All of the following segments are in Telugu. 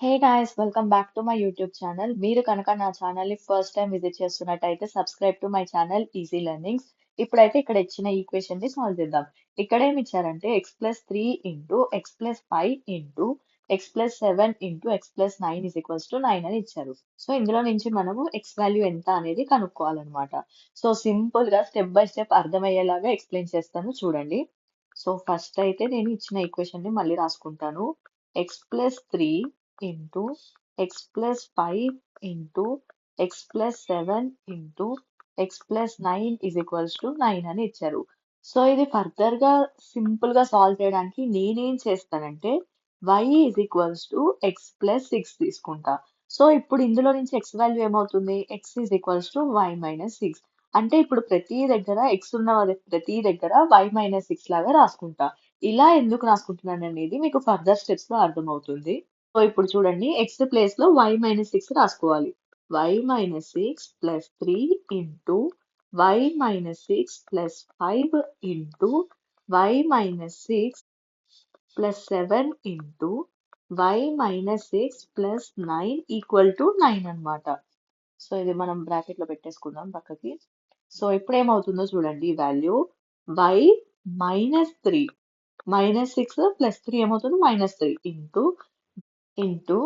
Hey guys, welcome back to my YouTube channel. మీరు కనుక నా ఛానల్ని ఫస్ట్ టైం విజిట్ చేస్తున్నట్టయితే subscribe to my channel Easy Learnings. ఇప్పుడైతే ఇక్కడ ఇచ్చిన ఈక్వేషన్ ని సాల్వ్ చేద్దాం. ఇక్కడ ఏమి ఇచ్చారంటే x+3 into x+5 into x+7 into x+9 is equals to 9 అని ఇచ్చారు. సో ఇందులో నుంచి మనము x వాల్యూ ఎంత అనేది కనుక్కోవాలన్నమాట. సో సింపుల్ గా స్టెప్ బై స్టెప్ అర్థమయ్యేలాగా ఎక్స్ప్లెయిన్ చేస్తాను చూడండి. సో ఫస్ట్ అయితే నేను ఇచ్చిన ఈక్వేషన్ ని మళ్ళీ రాసుకుంటాను. x+3 into x plus 5 into x plus 7 into x plus 9 is equals to 9 అని ఇచ్చారు. సో ఇది ఫర్దర్ గా సింపుల్ గా సాల్వ్ చేయడానికి నేనేం చేస్తానంటే y is equals to x plus 6 తీసుకుంటా. సో ఇప్పుడు ఇందులో నుంచి x వాల్యూ ఏమవుతుంది? x is equals to y minus 6. అంటే ఇప్పుడు ప్రతి దగ్గర x ఉన్న ప్రతి దగ్గర y minus 6 లాగా రాసుకుంటా. ఇలా ఎందుకు రాసుకుంటున్నాను అనేది మీకు ఫర్దర్ స్టెప్స్ లో అర్థమవుతుంది. సో ఇప్పుడు చూడండి, ఎక్స్ ప్లేస్ లో y మైనస్ 6 రాసుకోవాలి. y minus 6 plus 3 into y minus 6 plus 5 into y minus 6 plus 7 into y minus 6 plus 9 equal to 9 అన్నమాట. సో ఇది మనం బ్రాకెట్ లో పెట్టేసుకుందాం పక్కకి. సో ఇప్పుడు ఏమవుతుందో చూడండి, ఈ value y minus 3 minus 6 plus 3 ఏమవుతుంది? మైనస్ 3 ఇంటూ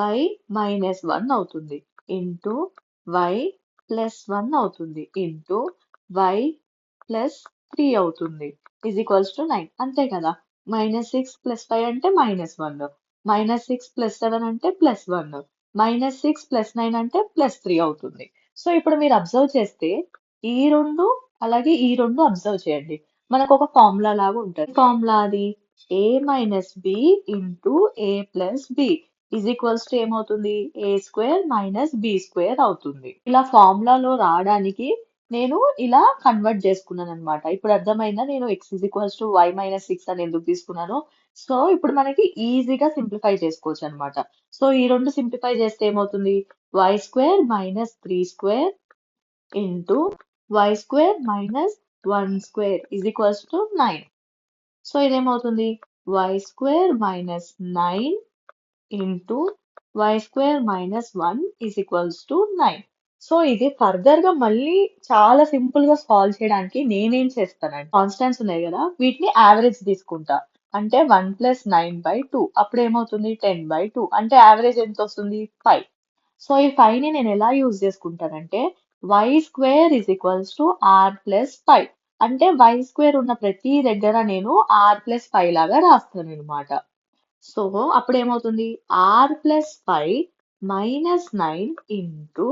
y మైనస్ 1 అవుతుంది ఇంటూ y ప్లస్ 1 అవుతుంది ఇంటూ y ప్లస్ 3 అవుతుంది ఈజ్ ఈక్వల్స్ టు 9. అంతే కదా. మైనస్ 6 ప్లస్ 5 అంటే మైనస్ 1, మైనస్ 6 ప్లస్ 7 అంటే ప్లస్ 1, మైనస్ 6 ప్లస్ 9 అంటే ప్లస్ 3 అవుతుంది. సో ఇప్పుడు మీరు అబ్జర్వ్ చేస్తే ఈ రెండు అలాగే ఈ రెండు అబ్జర్వ్ చేయండి. మనకు ఒక ఫార్ములా లాగా ఉంటుంది. ఫార్ములా అది a minus B into a plus B is equals to ఏమవుతుంది? A square minus B square అవుతుంది. ఇలా ఫార్ములాలో రావడానికి నేను ఇలా కన్వర్ట్ చేసుకున్నాను అనమాట. ఇప్పుడు అర్థమైందా నేను x is equals to y minus 6 అని ఎందుకు తీసుకున్నాను? సో ఇప్పుడు మనకి ఈజీగా సింప్లిఫై చేసుకోవచ్చు అనమాట. సో ఈ రెండు సింప్లిఫై చేస్తే ఏమవుతుంది? y square minus 3 square into y square minus 1 square is equals to 9. So ఇదేమవుతుంది? y square minus 9 into y square minus 1 is equals to 9. So ఇది ఫర్దర్ గా మళ్ళీ చాలా సింపుల్ గా సాల్వ్ చేయడానికి నేనేం చేస్తానంటే కాన్స్టెంట్స్ ఉన్నాయి కదా, వీటిని యావరేజ్ తీసుకుంటా. అంటే 1 ప్లస్ 9/2 అప్పుడు ఏమవుతుంది? 10/2 అంటే యావరేజ్ ఎంత వస్తుంది? 5. సో ఈ 5 ని నేను ఎలా యూజ్ చేసుకుంటానంటే y square is equals to R plus 5. అంటే y స్క్వేర్ ఉన్న ప్రతి దగ్గర నేను r ప్లస్ 5 లాగా రాస్తాను అనమాట. సో అప్పుడు ఏమవుతుంది? r plus 5 minus 9 into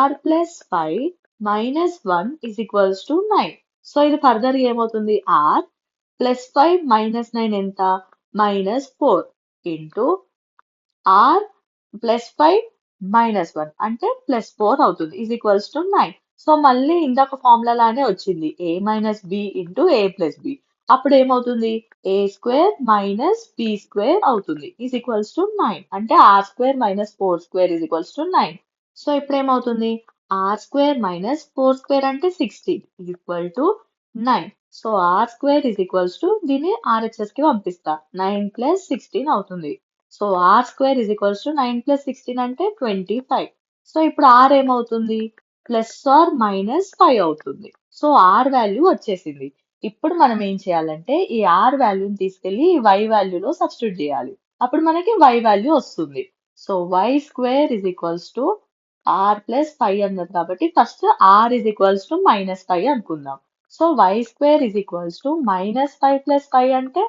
r plus 5 minus 1 is equals to 9. So ఇది ఫర్దర్ ఏమవుతుంది? r ప్లస్ 5 మైనస్ 9 ఎంత? Minus 4 into r plus 5 minus 1 అంటే ప్లస్ 4 అవుతుంది ఈజ్ ఈక్వల్స్ టు 9. సో మళ్ళీ ఇందాక ఫార్ములా లానే వచ్చింది, a minus B into A plus B. అప్పుడు ఏమవుతుంది? A square minus B square అవుతుంది ఈజ్ ఈక్వల్స్ టు 9. అంటే R square minus 4 square is equals to 9. So ఇప్పుడు ఏమవుతుంది? ఆర్ స్క్వేర్ మైనస్ 4 స్క్వేర్ అంటే 16 equal to 9. So R square is equals to దీన్ని ఆర్హెచ్ఎస్ కి పంపిస్తా, 9 ప్లస్ 16 అవుతుంది. So R square is equals to 9 plus 16 అంటే 25. సో ఇప్పుడు ఆర్ ఏమవుతుంది? ప్లస్ ఆర్ మైనస్ 5 అవుతుంది. సో ఆర్ వాల్యూ వచ్చేసింది. ఇప్పుడు మనం ఏం చేయాలంటే ఈ ఆర్ వాల్యూని తీసుకెళ్లి ఈ వై వాల్యూలో సబ్స్టిట్యూట్ చేయాలి. అప్పుడు మనకి వై వాల్యూ వస్తుంది. So Y square is equals to R plus 5 అన్నది కాబట్టి first R is equals to minus 5 అనుకుందాం. So Y square is equals to minus 5 plus 5 అంటే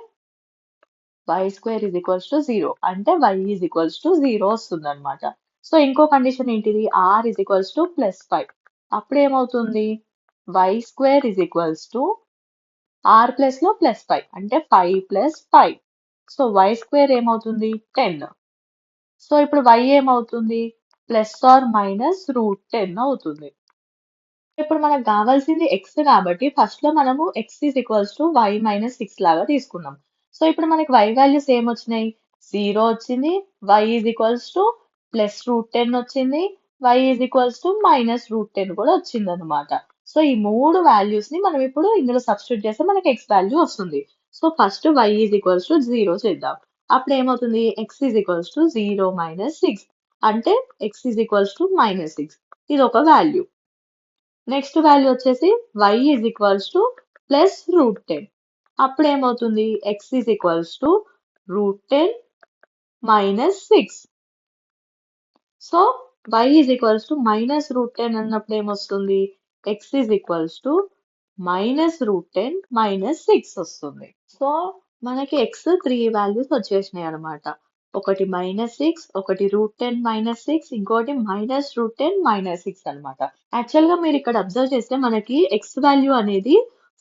y square is equals to 0 అంటే y ఈజ్ ఈక్వల్స్ టు 0 వస్తుంది అనమాట. సో ఇంకో కండిషన్ ఏంటిది? r is equals to plus 5. అప్పుడు ఏమవుతుంది? y square is equals to r plus లో ప్లస్ 5 అంటే 5 ప్లస్ 5. సో y స్క్వేర్ ఏమవుతుంది? 10. సో ఇప్పుడు y ఏమవుతుంది? ప్లస్ ఆర్ మైనస్ రూట్ 10 అవుతుంది. ఇప్పుడు మనకు కావాల్సింది x కాబట్టి ఫస్ట్ లో మనము x is equals to y minus 6 లాగా తీసుకున్నాం. సో ఇప్పుడు మనకి y వాల్యూస్ ఏమొచ్చినాయి? 0 వచ్చింది, y is equals to plus root 10 వచ్చింది, y is equals to minus root 10 కూడా వచ్చింది అనమాట. సో ఈ మూడు వాల్యూస్ ని మనం ఇప్పుడు ఇందులో సబ్స్టిట్యూట్ చేస్తే మనకి x వాల్యూ వస్తుంది. So first y is equals to 0 చేద్దాం. అప్పుడు ఏమవుతుంది X is equals to 0 minus 6 అంటే ఎక్స్ ఈజ్ ఈక్వల్స్ టు -6 ఇది ఒక వాల్యూ. నెక్స్ట్ వాల్యూ వచ్చేసి y ఈజ్ ఈక్వల్స్ టు +√10 అప్పుడు ఏమవుతుంది X is equals to √10 -6 so y is equals to -√10 అన్నప్పుడు ఏమొస్తుంది ఎక్స్ ఈజ్ ఈక్వల్స్ టు -√10 -6 వస్తుంది. సో మనకి ఎక్స్ 3 వాల్యూస్ వచ్చేసినాయి అనమాట. ఒకటి -6, ఒకటి √10 -6, ఇంకోటి -√10 -6 అనమాట. యాక్చువల్ గా మీరు ఇక్కడ అబ్జర్వ్ చేస్తే మనకి ఎక్స్ వాల్యూ అనేది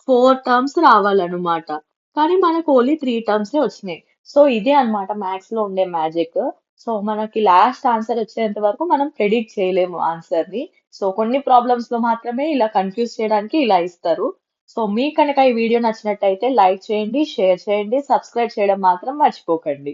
4 టర్మ్స్ రావాలన్నమాట. కానీ మనకు ఓన్లీ 3 టర్మ్స్ వచ్చినాయి. సో ఇదే అన్నమాట మ్యాథ్స్ లో ఉండే మ్యాజిక్. సో మనకి లాస్ట్ ఆన్సర్ వచ్చేంత వరకు మనం ప్రెడిక్ట్ చేయలేము ఆన్సర్ ని. సో కొన్ని ప్రాబ్లమ్స్ లో మాత్రమే ఇలా కన్ఫ్యూజ్ చేయడానికి ఇలా ఇస్తారు. సో మీకు కనుక ఈ వీడియో నచ్చినట్టయితే లైక్ చేయండి, షేర్ చేయండి, సబ్స్క్రైబ్ చేయడం మాత్రం మర్చిపోకండి.